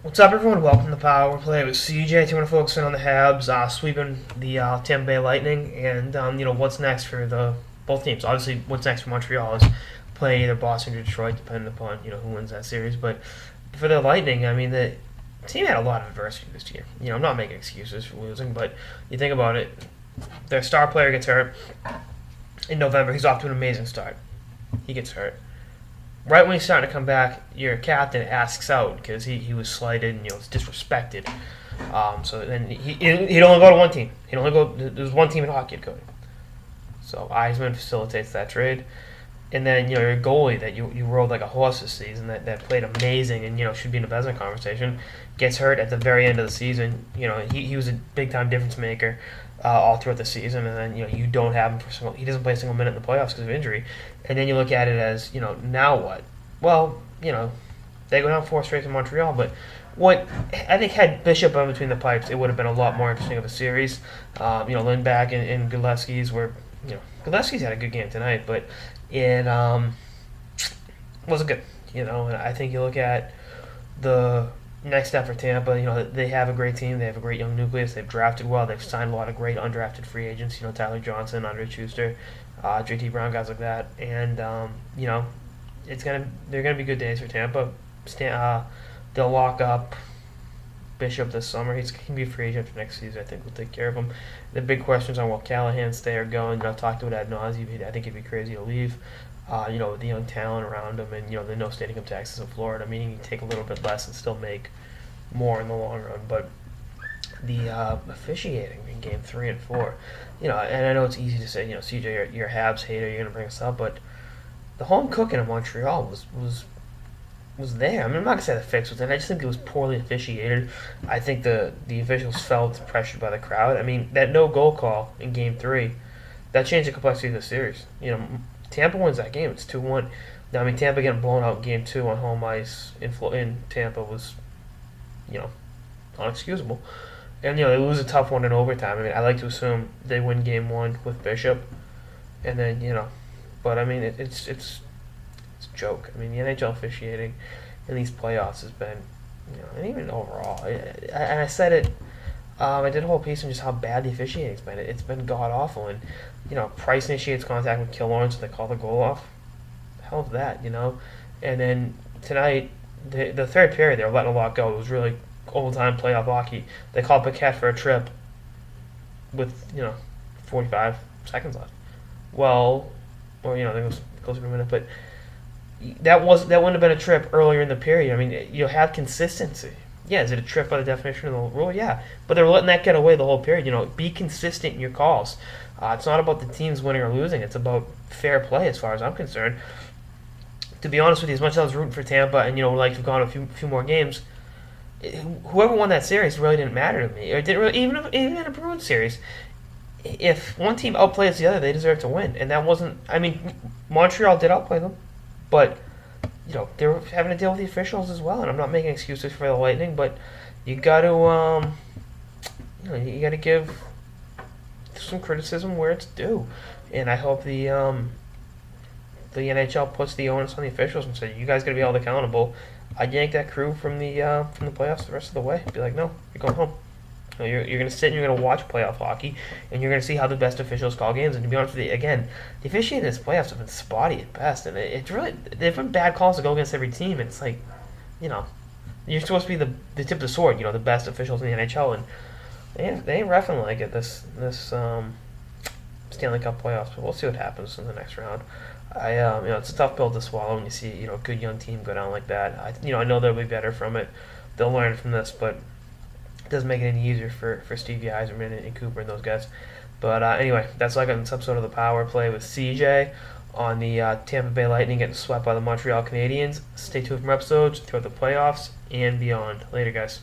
What's up, everyone? Welcome to Power Play with CJ. To want to focus in on the Habs sweeping the Tampa Bay Lightning, and what's next for the both teams. Obviously, what's next for Montreal is playing either Boston or Detroit, depending upon who wins that series. But for the Lightning, I mean the team had a lot of adversity this year. I'm not making excuses for losing, but you think about it, their star player gets hurt in November. He's off to an amazing start. He gets hurt right when he's starting to come back, your captain asks out because he was slighted and was disrespected. So then he'd only go to one team. He'd only go. There's one team in hockey he'd go to. So Eisman facilitates that trade, and then your goalie that you rode like a horse this season that played amazing and should be in the Vezina conversation gets hurt at the very end of the season. He was a big time difference maker. All throughout the season, and then you don't have him for he doesn't play a single minute in the playoffs because of injury, and then you look at it as now what? Well, they go down 4 straight to Montreal, but what I think had Bishop in between the pipes, it would have been a lot more interesting of a series. Lindback and Gillespie's were Gillespie's had a good game tonight, but it wasn't good. And I think you look at the next step for Tampa, they have a great team. They have a great young nucleus. They've drafted well. They've signed a lot of great undrafted free agents. Tyler Johnson, Andre Schuster, JT Brown, guys like that. And they're gonna be good days for Tampa. They'll lock up Bishop this summer. He can be a free agent for next season. I think we'll take care of him. The big questions on will Callahan stay or go. I've talked to it ad nauseum. I think he'd be crazy to leave. With the young talent around him and, the no state income taxes in Florida, meaning you take a little bit less and still make more in the long run. But the officiating in Game 3 and 4, and I know it's easy to say, CJ, you're a Habs hater, you're going to bring us up, but the home cooking in Montreal was there. I mean, I'm not going to say the fix was in. I just think it was poorly officiated. I think the officials felt pressured by the crowd. I mean, that no-goal call in Game 3, that changed the complexity of the series. Tampa wins that game. It's 2-1. Now, I mean, Tampa getting blown out in Game 2 on home ice in Tampa was, unexcusable. And, they lose a tough one in overtime. I mean, I like to assume they win Game 1 with Bishop. And then, but, I mean, it's a joke. I mean, the NHL officiating in these playoffs has been, and even overall. And I said it, I did a whole piece on just how bad the officiating's been. It's been god-awful. And, Price initiates contact with Killorn, so they call the goal off. The hell is that, And then tonight, the third period, they were letting a lot go. It was really old-time playoff hockey. They called Paquette for a trip with, 45 seconds left. Well, or, I think it was closer to a minute, but that wouldn't have been a trip earlier in the period. I mean, you have consistency. Yeah, is it a trip by the definition of the rule? Yeah. But they're letting that get away the whole period. Be consistent in your calls. It's not about the teams winning or losing. It's about fair play as far as I'm concerned. To be honest with you, as much as I was rooting for Tampa and, like to have gone a few more games, whoever won that series really didn't matter to me. Or didn't really, even in a Bruins series, if one team outplays the other, they deserve to win. And that wasn't, I mean, Montreal did outplay them, but they were having to deal with the officials as well, and I'm not making excuses for the Lightning, but you got to, you got to give some criticism where it's due, and I hope the NHL puts the onus on the officials and say, you guys got to be held accountable. I'd yank that crew from the playoffs the rest of the way. Be like, no, you're going home. You're going to sit and you're going to watch playoff hockey, and you're going to see how the best officials call games. And to be honest with you, again, the officiating in this playoffs have been spotty at best, and it's really they've been bad calls to go against every team. And it's like, you're supposed to be the tip of the sword, the best officials in the NHL, and they ain't reffing like it this Stanley Cup playoffs. But we'll see what happens in the next round. It's a tough pill to swallow when you see a good young team go down like that. I know they'll be better from it. They'll learn from this, but it doesn't make it any easier for Stevie Yzerman and Cooper and those guys. But anyway, that's all I got in this episode of the Power Play with CJ on the Tampa Bay Lightning getting swept by the Montreal Canadiens. Stay tuned for more episodes throughout the playoffs and beyond. Later, guys.